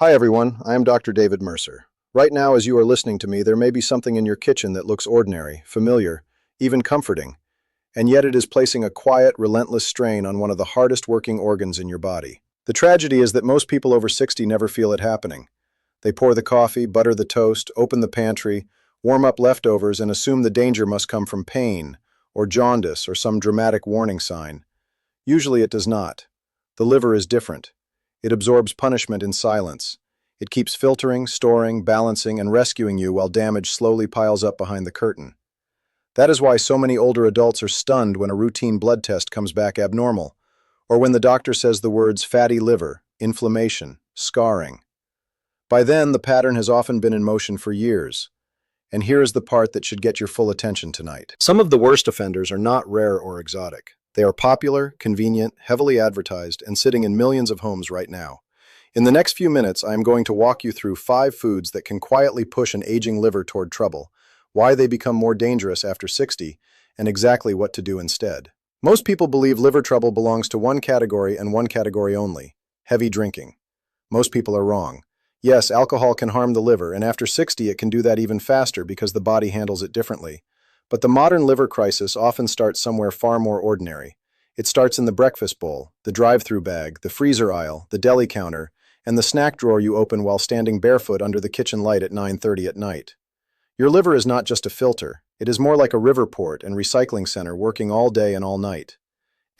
Hi everyone, I am Dr. David Mercer. Right now, as you are listening to me, there may be something in your kitchen that looks ordinary, familiar, even comforting, and yet it is placing a quiet, relentless strain on one of the hardest working organs in your body. The tragedy is that most people over 60 never feel it happening. They pour the coffee, butter the toast, open the pantry, warm up leftovers, and assume the danger must come from pain, or jaundice, or some dramatic warning sign. Usually it does not. The liver is different. It absorbs punishment in silence. It keeps filtering, storing, balancing, and rescuing you while damage slowly piles up behind the curtain. That is why so many older adults are stunned when a routine blood test comes back abnormal, or when the doctor says the words fatty liver, inflammation, scarring. By then, the pattern has often been in motion for years. And here is the part that should get your full attention tonight. Some of the worst offenders are not rare or exotic. They are popular, convenient, heavily advertised, and sitting in millions of homes right now. In the next few minutes, I am going to walk you through 5 foods that can quietly push an aging liver toward trouble, why they become more dangerous after 60, and exactly what to do instead. Most people believe liver trouble belongs to one category and one category only: heavy drinking. Most people are wrong. Yes, alcohol can harm the liver, and after 60 it can do that even faster because the body handles it differently. But the modern liver crisis often starts somewhere far more ordinary. It starts in the breakfast bowl, the drive-through bag, the freezer aisle, the deli counter, and the snack drawer you open while standing barefoot under the kitchen light at 9:30 at night. Your liver is not just a filter. It is more like a river port and recycling center working all day and all night.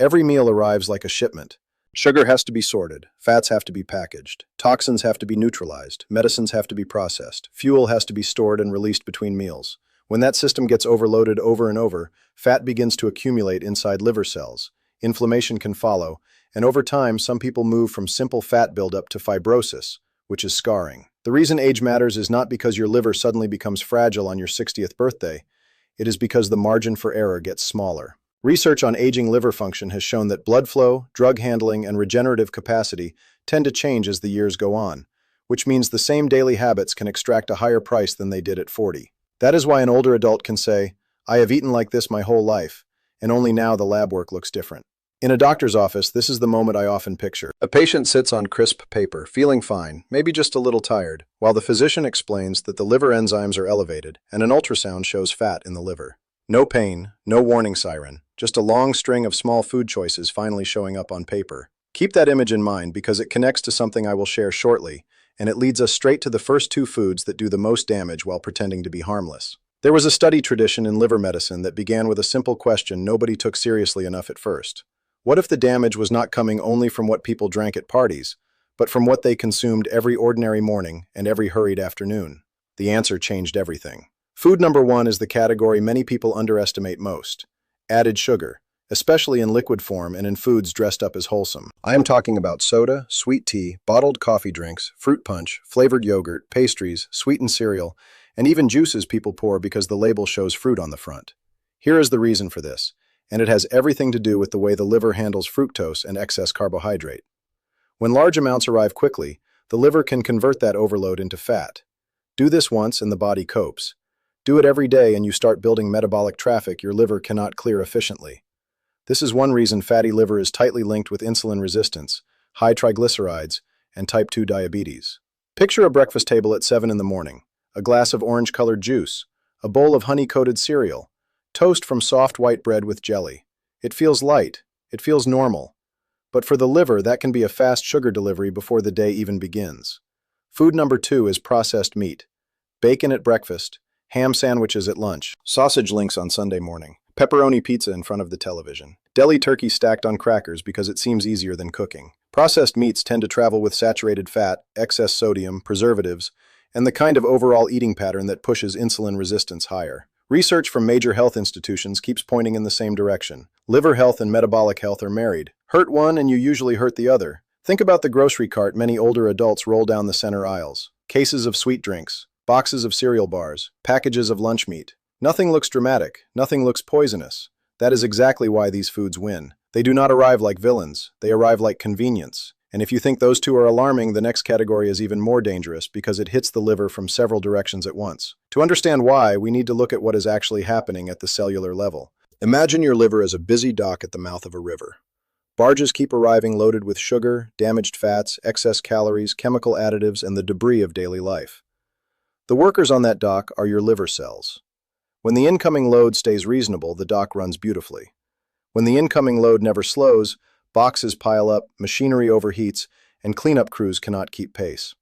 Every meal arrives like a shipment. Sugar has to be sorted, fats have to be packaged, toxins have to be neutralized, medicines have to be processed, fuel has to be stored and released between meals. When that system gets overloaded over and over, fat begins to accumulate inside liver cells. Inflammation can follow, and over time, some people move from simple fat buildup to fibrosis, which is scarring. The reason age matters is not because your liver suddenly becomes fragile on your 60th birthday. It is because the margin for error gets smaller. Research on aging liver function has shown that blood flow, drug handling, and regenerative capacity tend to change as the years go on, which means the same daily habits can extract a higher price than they did at 40. That is why an older adult can say, "I have eaten like this my whole life, and only now the lab work looks different." In a doctor's office, this is the moment I often picture. A patient sits on crisp paper, feeling fine, maybe just a little tired, while the physician explains that the liver enzymes are elevated and an ultrasound shows fat in the liver. No pain, no warning siren, just a long string of small food choices finally showing up on paper. Keep that image in mind because it connects to something I will share shortly, and it leads us straight to the first 2 foods that do the most damage while pretending to be harmless. There was a study tradition in liver medicine that began with a simple question nobody took seriously enough at first. What if the damage was not coming only from what people drank at parties, but from what they consumed every ordinary morning and every hurried afternoon? The answer changed everything. Food number 1 is the category many people underestimate most: added sugar, especially in liquid form and in foods dressed up as wholesome. I am talking about soda, sweet tea, bottled coffee drinks, fruit punch, flavored yogurt, pastries, sweetened cereal, and even juices people pour because the label shows fruit on the front. Here is the reason for this, and it has everything to do with the way the liver handles fructose and excess carbohydrate. When large amounts arrive quickly, the liver can convert that overload into fat. Do this once and the body copes. Do it every day and you start building metabolic traffic your liver cannot clear efficiently. This is one reason fatty liver is tightly linked with insulin resistance, high triglycerides, and type 2 diabetes. Picture a breakfast table at 7 in the morning, a glass of orange-colored juice, a bowl of honey-coated cereal, toast from soft white bread with jelly. It feels light, it feels normal. But for the liver, that can be a fast sugar delivery before the day even begins. Food number 2 is processed meat. Bacon at breakfast, ham sandwiches at lunch, sausage links on Sunday morning, pepperoni pizza in front of the television, deli turkey stacked on crackers because it seems easier than cooking. Processed meats tend to travel with saturated fat, excess sodium, preservatives, and the kind of overall eating pattern that pushes insulin resistance higher. Research from major health institutions keeps pointing in the same direction. Liver health and metabolic health are married. Hurt one and you usually hurt the other. Think about the grocery cart many older adults roll down the center aisles. Cases of sweet drinks, boxes of cereal bars, packages of lunch meat. Nothing looks dramatic, nothing looks poisonous. That is exactly why these foods win. They do not arrive like villains, they arrive like convenience. And if you think those 2 are alarming, the next category is even more dangerous because it hits the liver from several directions at once. To understand why, we need to look at what is actually happening at the cellular level. Imagine your liver as a busy dock at the mouth of a river. Barges keep arriving loaded with sugar, damaged fats, excess calories, chemical additives, and the debris of daily life. The workers on that dock are your liver cells. When the incoming load stays reasonable, the dock runs beautifully. When the incoming load never slows, boxes pile up, machinery overheats, and cleanup crews cannot keep pace.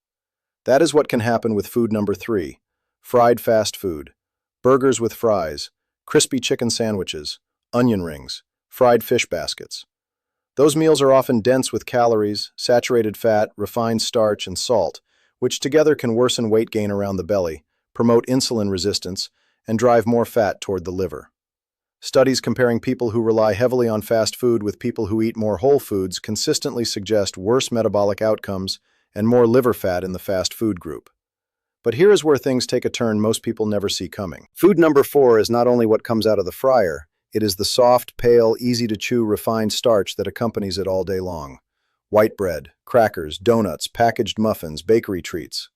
That is what can happen with food number 3, fried fast food. Burgers with fries, crispy chicken sandwiches, onion rings, fried fish baskets. Those meals are often dense with calories, saturated fat, refined starch, and salt, which together can worsen weight gain around the belly, promote insulin resistance, and drive more fat toward the liver. Studies comparing people who rely heavily on fast food with people who eat more whole foods consistently suggest worse metabolic outcomes and more liver fat in the fast food group. But here is where things take a turn most people never see coming. Food number 4 is not only what comes out of the fryer, it is the soft, pale, easy-to-chew, refined starch that accompanies it all day long. White bread, crackers, donuts, packaged muffins, bakery treats.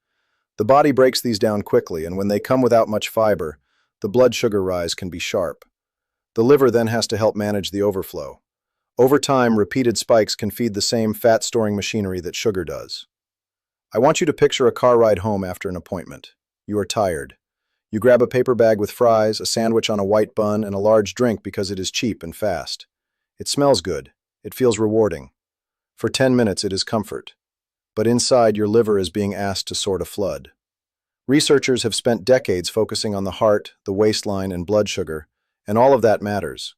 The body breaks these down quickly, and when they come without much fiber, the blood sugar rise can be sharp. The liver then has to help manage the overflow. Over time, repeated spikes can feed the same fat-storing machinery that sugar does. I want you to picture a car ride home after an appointment. You are tired. You grab a paper bag with fries, a sandwich on a white bun, and a large drink because it is cheap and fast. It smells good. It feels rewarding. For 10 minutes, it is comfort. But inside, your liver is being asked to sort a flood. Researchers have spent decades focusing on the heart, the waistline, and blood sugar, and all of that matters.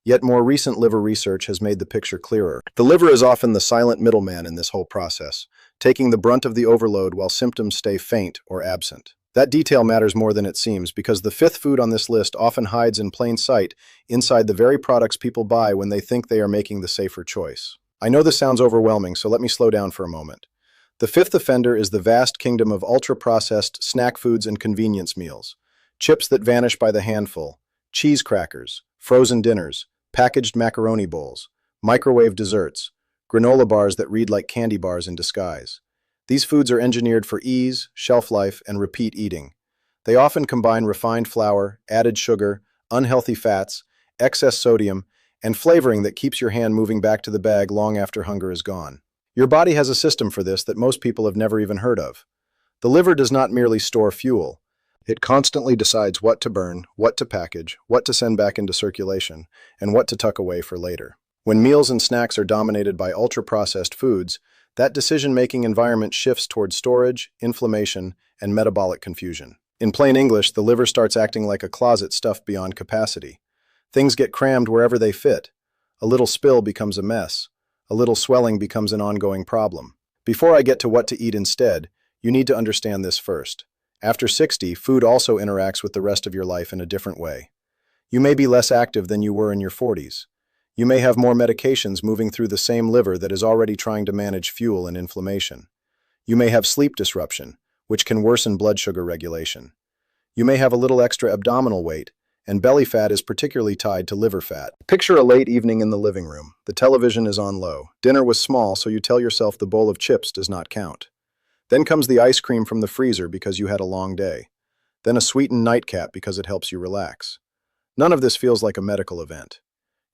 Yet more recent liver research has made the picture clearer. The liver is often the silent middleman in this whole process, taking the brunt of the overload while symptoms stay faint or absent. That detail matters more than it seems because the 5th food on this list often hides in plain sight inside the very products people buy when they think they are making the safer choice. I know this sounds overwhelming, so let me slow down for a moment. The 5th offender is the vast kingdom of ultra-processed snack foods and convenience meals. Chips that vanish by the handful, cheese crackers, frozen dinners, packaged macaroni bowls, microwave desserts, granola bars that read like candy bars in disguise. These foods are engineered for ease, shelf life, and repeat eating. They often combine refined flour, added sugar, unhealthy fats, excess sodium, and flavoring that keeps your hand moving back to the bag long after hunger is gone. Your body has a system for this that most people have never even heard of. The liver does not merely store fuel. It constantly decides what to burn, what to package, what to send back into circulation, and what to tuck away for later. When meals and snacks are dominated by ultra-processed foods, that decision-making environment shifts towards storage, inflammation, and metabolic confusion. In plain English, the liver starts acting like a closet stuffed beyond capacity. Things get crammed wherever they fit. A little spill becomes a mess. A little swelling becomes an ongoing problem. Before I get to what to eat instead, you need to understand this first. After 60, food also interacts with the rest of your life in a different way. You may be less active than you were in your 40s. You may have more medications moving through the same liver that is already trying to manage fuel and inflammation. You may have sleep disruption, which can worsen blood sugar regulation. You may have a little extra abdominal weight, and belly fat is particularly tied to liver fat. Picture a late evening in the living room. The television is on low. Dinner was small, so you tell yourself the bowl of chips does not count. Then comes the ice cream from the freezer because you had a long day. Then a sweetened nightcap because it helps you relax. None of this feels like a medical event.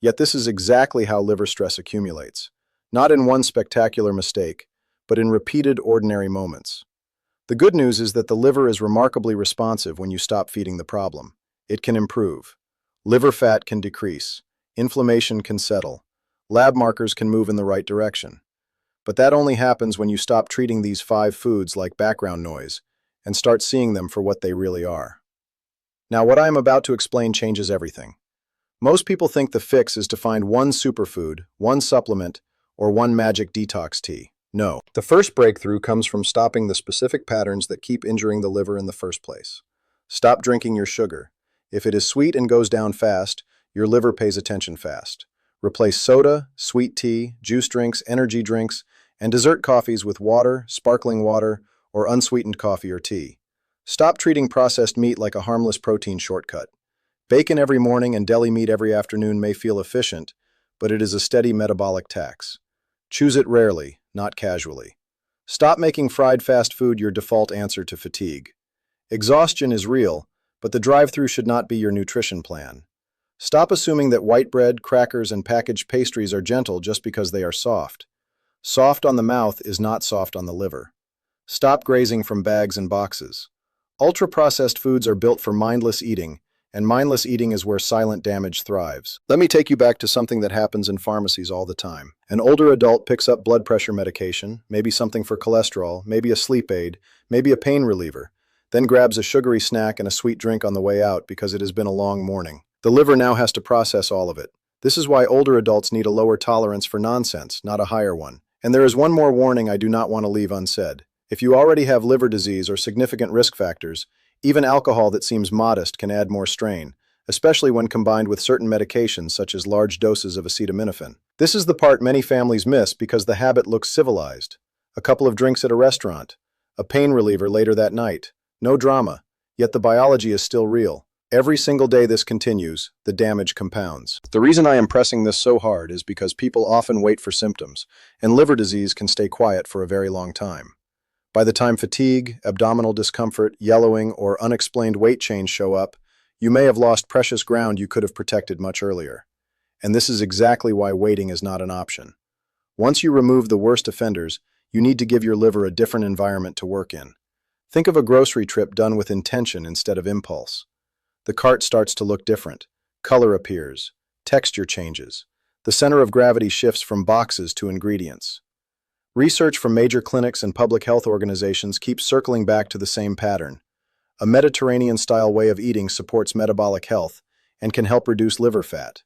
Yet this is exactly how liver stress accumulates. Not in one spectacular mistake, but in repeated ordinary moments. The good news is that the liver is remarkably responsive when you stop feeding the problem. It can improve. Liver fat can decrease. Inflammation can settle. Lab markers can move in the right direction. But that only happens when you stop treating these 5 foods like background noise and start seeing them for what they really are. Now, what I am about to explain changes everything. Most people think the fix is to find one superfood, one supplement, or one magic detox tea. No. The first breakthrough comes from stopping the specific patterns that keep injuring the liver in the first place. Stop drinking your sugar. If it is sweet and goes down fast, your liver pays attention fast. Replace soda, sweet tea, juice drinks, energy drinks, and dessert coffees with water, sparkling water, or unsweetened coffee or tea. Stop treating processed meat like a harmless protein shortcut. Bacon every morning and deli meat every afternoon may feel efficient, but it is a steady metabolic tax. Choose it rarely, not casually. Stop making fried fast food your default answer to fatigue. Exhaustion is real, but the drive-thru should not be your nutrition plan. Stop assuming that white bread, crackers, and packaged pastries are gentle just because they are soft. Soft on the mouth is not soft on the liver. Stop grazing from bags and boxes. Ultra-processed foods are built for mindless eating, and mindless eating is where silent damage thrives. Let me take you back to something that happens in pharmacies all the time. An older adult picks up blood pressure medication, maybe something for cholesterol, maybe a sleep aid, maybe a pain reliever, then grabs a sugary snack and a sweet drink on the way out because it has been a long morning. The liver now has to process all of it. This is why older adults need a lower tolerance for nonsense, not a higher one. And there is one more warning I do not want to leave unsaid. If you already have liver disease or significant risk factors, even alcohol that seems modest can add more strain, especially when combined with certain medications such as large doses of acetaminophen. This is the part many families miss because the habit looks civilized. A couple of drinks at a restaurant, a pain reliever later that night. No drama, yet the biology is still real. Every single day this continues, the damage compounds. The reason I am pressing this so hard is because people often wait for symptoms, and liver disease can stay quiet for a very long time. By the time fatigue, abdominal discomfort, yellowing, or unexplained weight change show up, you may have lost precious ground you could have protected much earlier. And this is exactly why waiting is not an option. Once you remove the worst offenders, you need to give your liver a different environment to work in. Think of a grocery trip done with intention instead of impulse. The cart starts to look different. Color appears. Texture changes. The center of gravity shifts from boxes to ingredients. Research from major clinics and public health organizations keeps circling back to the same pattern. A Mediterranean-style way of eating supports metabolic health and can help reduce liver fat.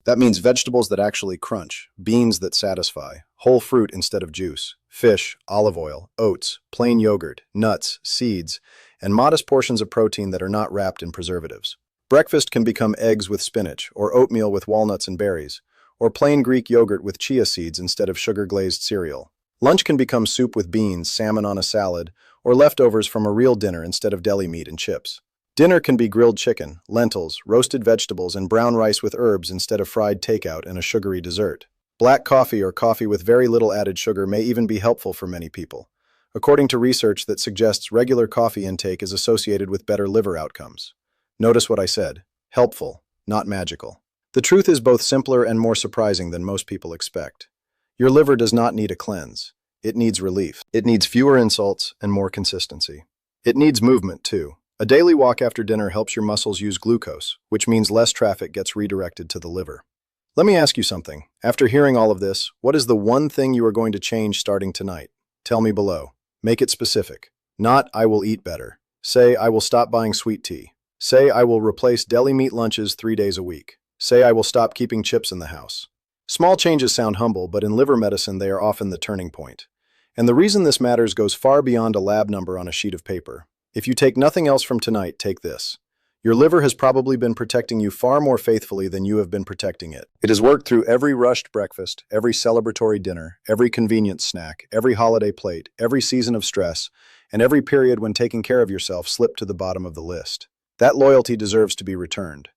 That means vegetables that actually crunch, beans that satisfy, whole fruit instead of juice, fish, olive oil, oats, plain yogurt, nuts, seeds, and modest portions of protein that are not wrapped in preservatives. Breakfast can become eggs with spinach, or oatmeal with walnuts and berries, or plain Greek yogurt with chia seeds instead of sugar-glazed cereal. Lunch can become soup with beans, salmon on a salad, or leftovers from a real dinner instead of deli meat and chips. Dinner can be grilled chicken, lentils, roasted vegetables, and brown rice with herbs instead of fried takeout and a sugary dessert. Black coffee or coffee with very little added sugar may even be helpful for many people, according to research that suggests regular coffee intake is associated with better liver outcomes. Notice what I said. Helpful, not magical. The truth is both simpler and more surprising than most people expect. Your liver does not need a cleanse. It needs relief. It needs fewer insults and more consistency. It needs movement, too. A daily walk after dinner helps your muscles use glucose, which means less traffic gets redirected to the liver. Let me ask you something. After hearing all of this, what is the one thing you are going to change starting tonight? Tell me below. Make it specific. Not, I will eat better. Say, I will stop buying sweet tea. Say, I will replace deli meat lunches 3 days a week. Say, I will stop keeping chips in the house. Small changes sound humble, but in liver medicine they are often the turning point. And the reason this matters goes far beyond a lab number on a sheet of paper. If you take nothing else from tonight, take this. Your liver has probably been protecting you far more faithfully than you have been protecting it. It has worked through every rushed breakfast, every celebratory dinner, every convenience snack, every holiday plate, every season of stress, and every period when taking care of yourself slipped to the bottom of the list. That loyalty deserves to be returned.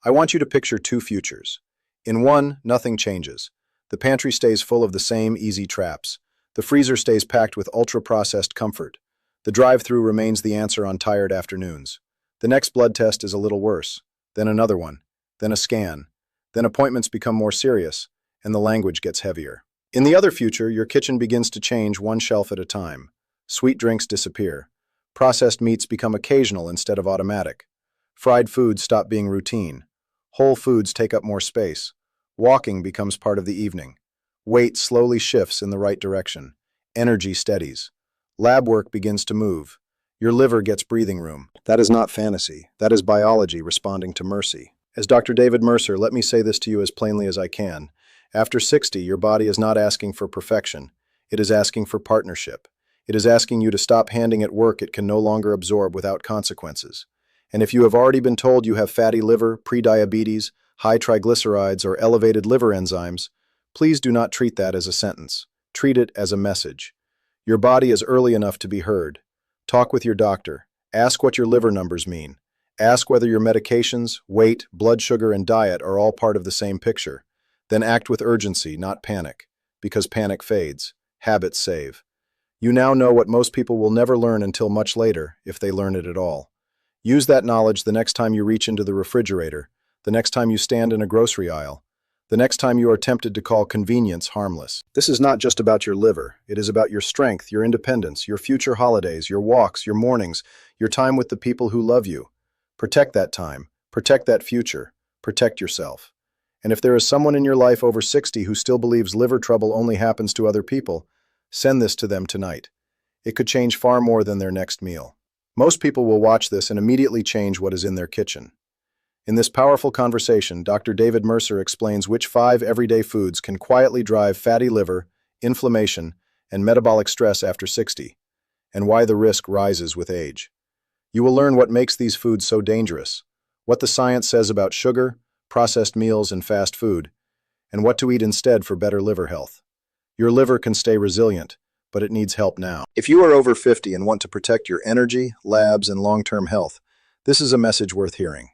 I want you to picture 2 futures. In one, nothing changes. The pantry stays full of the same easy traps. The freezer stays packed with ultra-processed comfort. The drive-thru remains the answer on tired afternoons. The next blood test is a little worse, then another one, then a scan. Then appointments become more serious, and the language gets heavier. In the other future, your kitchen begins to change one shelf at a time. Sweet drinks disappear. Processed meats become occasional instead of automatic. Fried foods stop being routine. Whole foods take up more space. Walking becomes part of the evening. Weight slowly shifts in the right direction. Energy steadies. Lab work begins to move. Your liver gets breathing room. That is not fantasy. That is biology responding to mercy. As Dr. David Mercer, let me say this to you as plainly as I can. After 60, your body is not asking for perfection. It is asking for partnership. It is asking you to stop handing it work it can no longer absorb without consequences. And if you have already been told you have fatty liver, prediabetes, high triglycerides, or elevated liver enzymes, please do not treat that as a sentence. Treat it as a message. Your body is early enough to be heard. Talk with your doctor. Ask what your liver numbers mean. Ask whether your medications, weight, blood sugar, and diet are all part of the same picture. Then act with urgency, not panic. Because panic fades. Habits save. You now know what most people will never learn until much later, if they learn it at all. Use that knowledge the next time you reach into the refrigerator, the next time you stand in a grocery aisle, the next time you are tempted to call convenience harmless. This is not just about your liver. It is about your strength, your independence, your future holidays, your walks, your mornings, your time with the people who love you. Protect that time. Protect that future. Protect yourself. And if there is someone in your life over 60 who still believes liver trouble only happens to other people, send this to them tonight. It could change far more than their next meal. Most people will watch this and immediately change what is in their kitchen. In this powerful conversation, Dr. David Mercer explains which 5 everyday foods can quietly drive fatty liver, inflammation, and metabolic stress after 60, and why the risk rises with age. You will learn what makes these foods so dangerous, what the science says about sugar, processed meals, and fast food, and what to eat instead for better liver health. Your liver can stay resilient, but it needs help now. If you are over 50 and want to protect your energy, labs, and long-term health, this is a message worth hearing.